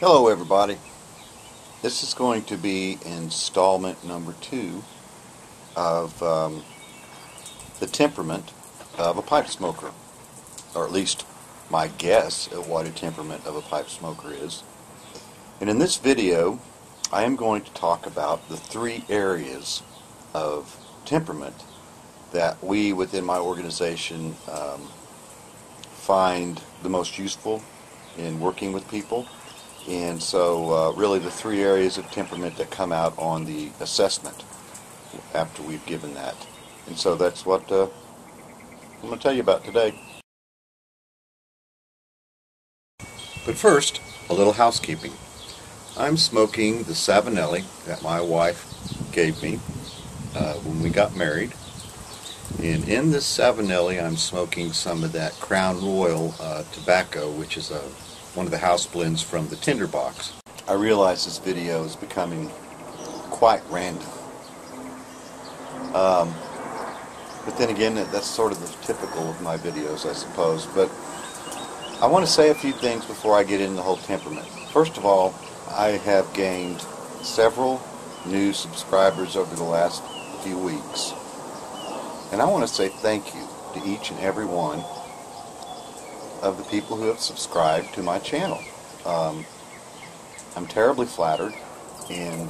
Hello everybody. This is going to be installment number 2 of the temperament of a pipe smoker, or at least my guess at what a temperament of a pipe smoker is. And in this video I am going to talk about the 3 areas of temperament that we within my organization find the most useful in working with people. And so really the 3 areas of temperament that come out on the assessment after we've given that. And so that's what I'm going to tell you about today. But first, a little housekeeping. I'm smoking the Savinelli that my wife gave me when we got married. And in this Savinelli I'm smoking some of that Crown Royal tobacco, which is one of the house blends from the tinderbox. I realize this video is becoming quite random. But then again, that's sort of the typical of my videos, I suppose. But I want to say a few things before I get into the whole temperament. First of all, I have gained several new subscribers over the last few weeks. And I want to say thank you to each and every one of the people who have subscribed to my channel. I'm terribly flattered and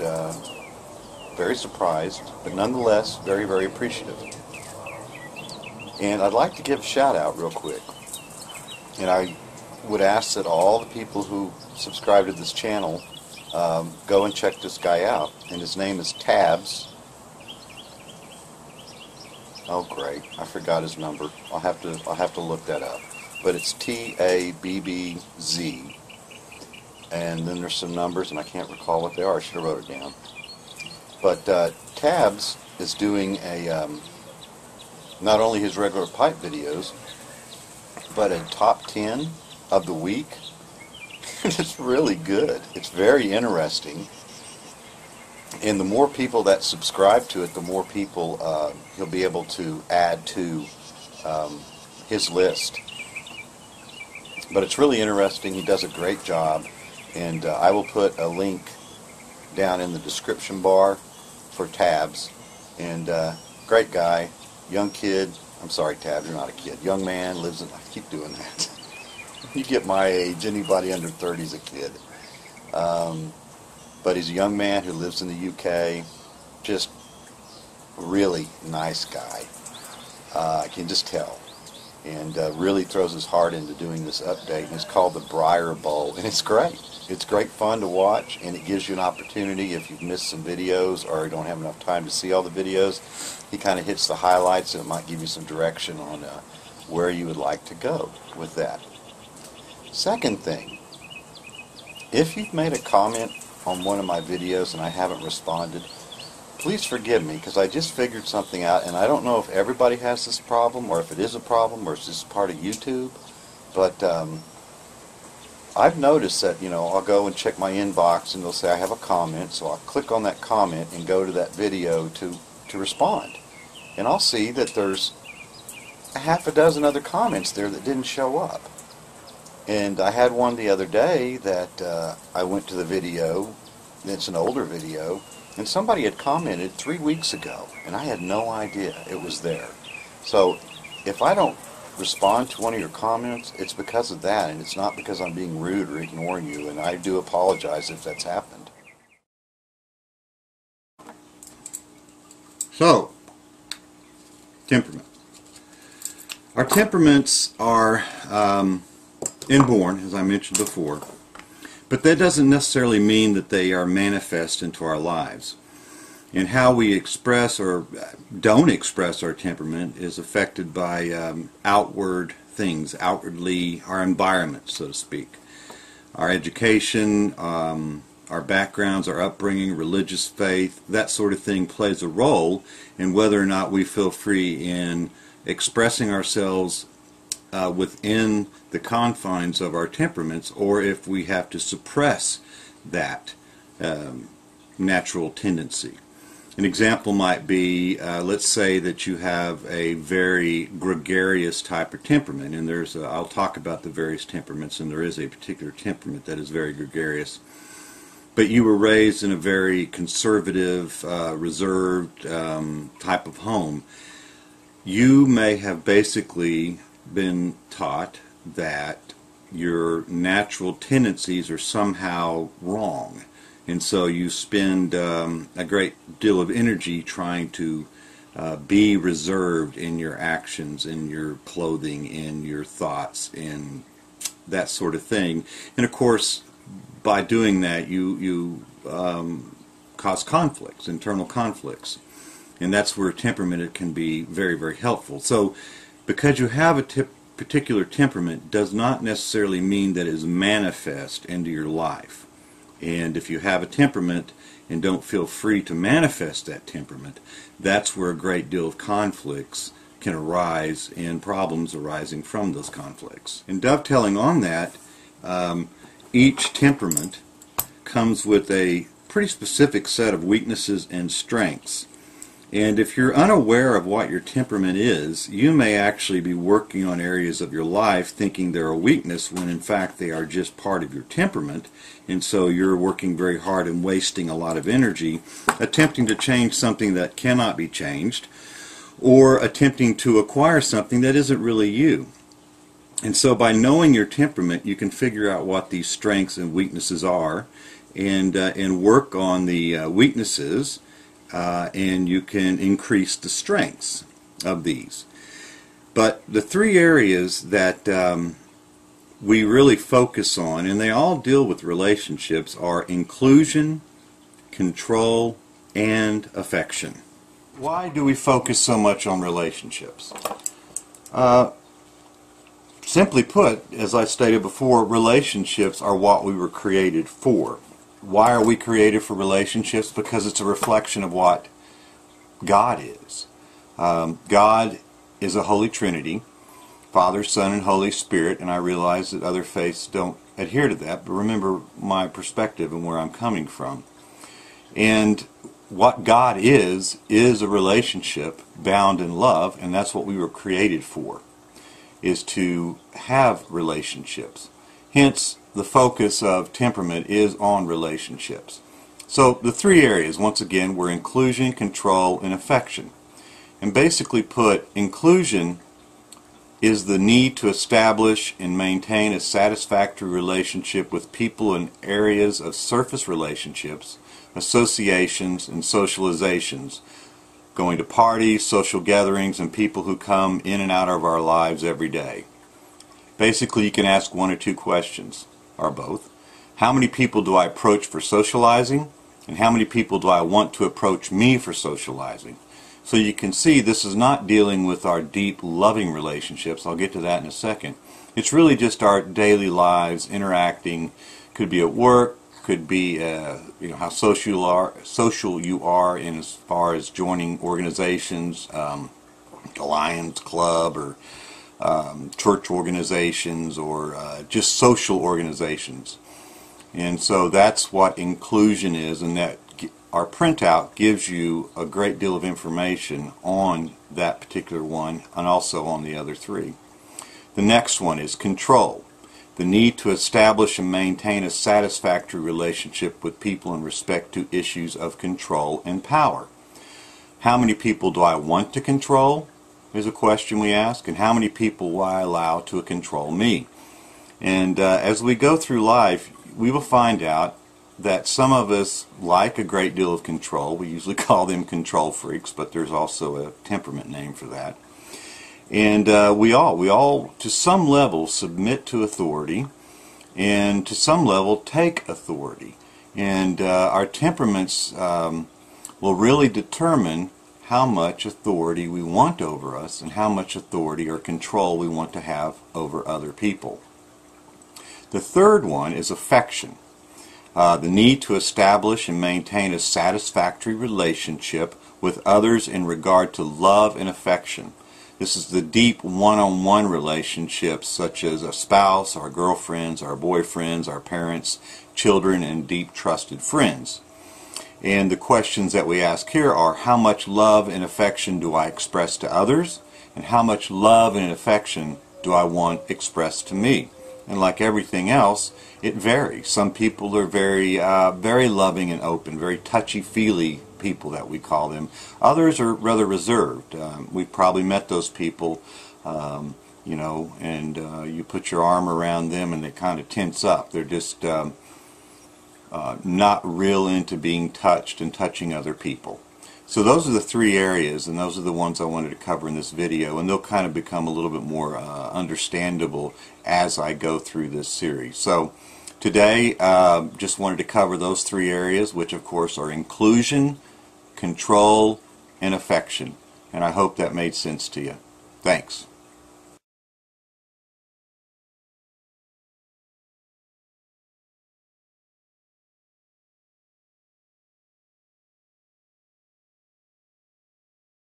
very surprised, but nonetheless very, very appreciative. And I'd like to give a shout out real quick. And I would ask that all the people who subscribe to this channel go and check this guy out. And his name is Tabs. Oh great, I forgot his number. I'll have to look that up. But it's TABBZ, and then there's some numbers, and I can't recall what they are. I should have wrote it down. But Tabs is doing a not only his regular pipe videos, but a top 10 of the week. It's really good. It's very interesting. And the more people that subscribe to it, the more people he'll be able to add to his list. But it's really interesting. He does a great job, and I will put a link down in the description bar for Tabs. And great guy, young kid. I'm sorry, Tabs, you're not a kid. Young man, lives in. I keep doing that. You get my age. Anybody under 30 is a kid. But he's a young man who lives in the UK. Just really nice guy. I can just tell. And really throws his heart into doing this update, and it's called the Briar Bowl, and it's great. It's great fun to watch, and it gives you an opportunity if you've missed some videos or you don't have enough time to see all the videos. He kind of hits the highlights, and it might give you some direction on where you would like to go with that. Second thing, if you've made a comment on one of my videos and I haven't responded, please forgive me, because I just figured something out, and I don't know if everybody has this problem, or if it is a problem, or it's just part of YouTube. But I've noticed that, I'll go and check my inbox, and they'll say I have a comment, so I'll click on that comment and go to that video to respond. And I'll see that there's a half a dozen other comments there that didn't show up. And I had one the other day that I went to the video, and it's an older video, and somebody had commented 3 weeks ago, and I had no idea it was there. So if I don't respond to one of your comments, it's because of that, and it's not because I'm being rude or ignoring you, and I do apologize if that's happened. So, temperament. Our temperaments are inborn, as I mentioned before. But that doesn't necessarily mean that they are manifest into our lives. And how we express or don't express our temperament is affected by outward things, outwardly our environment, so to speak. Our education, our backgrounds, our upbringing, religious faith, that sort of thing plays a role in whether or not we feel free in expressing ourselves within the confines of our temperaments, or if we have to suppress that natural tendency. An example might be, let's say that you have a very gregarious type of temperament, and I'll talk about the various temperaments, and there is a particular temperament that is very gregarious. But you were raised in a very conservative, reserved type of home. You may have basically been taught that your natural tendencies are somehow wrong. And so you spend a great deal of energy trying to be reserved in your actions, in your clothing, in your thoughts, and that sort of thing. And of course, by doing that, you cause conflicts, internal conflicts. And that's where temperament can be very, very helpful. So because you have a particular temperament does not necessarily mean that it is manifest into your life. And if you have a temperament and don't feel free to manifest that temperament, that's where a great deal of conflicts can arise and problems arising from those conflicts. And dovetailing on that, each temperament comes with a pretty specific set of weaknesses and strengths. And if you're unaware of what your temperament is, you may actually be working on areas of your life thinking they're a weakness when in fact they are just part of your temperament. And so you're working very hard and wasting a lot of energy attempting to change something that cannot be changed, or attempting to acquire something that isn't really you. And so by knowing your temperament, you can figure out what these strengths and weaknesses are, and work on the weaknesses, and you can increase the strengths of these. But the three areas that we really focus on, and they all deal with relationships, are inclusion, control, and affection. Why do we focus so much on relationships? Simply put, as I stated before, relationships are what we were created for. Why are we created for relationships? Because it's a reflection of what God is. God is a Holy Trinity, Father, Son, and Holy Spirit, and I realize that other faiths don't adhere to that, but remember my perspective and where I'm coming from. And what God is a relationship bound in love, and that's what we were created for, is to have relationships. Hence, the focus of temperament is on relationships. So the three areas, once again, were inclusion, control, and affection. And basically put, inclusion is the need to establish and maintain a satisfactory relationship with people in areas of surface relationships, associations, and socializations, going to parties, social gatherings, and people who come in and out of our lives every day. Basically, you can ask one or two questions, or both. How many people do I approach for socializing, and how many people do I want to approach me for socializing? So you can see this is not dealing with our deep, loving relationships. I'll get to that in a second. It's really just our daily lives, interacting. Could be at work, could be how social you are in as far as joining organizations, the Lions Club, or church organizations, or just social organizations. And so that's what inclusion is, and that our printout gives you a great deal of information on that particular one and also on the other three. The next one is control. The need to establish and maintain a satisfactory relationship with people in respect to issues of control and power. How many people do I want to control is a question we ask, and how many people will I allow to control me? And as we go through life, we will find out that some of us like a great deal of control. We usually call them control freaks, but there's also a temperament name for that. And we all, to some level, submit to authority, and to some level, take authority. And our temperaments will really determine how much authority we want over us and how much authority or control we want to have over other people. The third one is affection. The need to establish and maintain a satisfactory relationship with others in regard to love and affection. This is the deep one-on-one relationships such as a spouse, our girlfriends, our boyfriends, our parents, children, and deep trusted friends. And the questions that we ask here are, how much love and affection do I express to others? And how much love and affection do I want expressed to me? And like everything else, it varies. Some people are very loving and open, very touchy-feely people that we call them. Others are rather reserved. We've probably met those people, you know, and you put your arm around them and they kind of tense up. They're just not real into being touched and touching other people. So those are the three areas, and those are the ones I wanted to cover in this video, and they'll kind of become a little bit more understandable as I go through this series. So today, just wanted to cover those three areas, which of course are inclusion, control, and affection. And I hope that made sense to you. Thanks.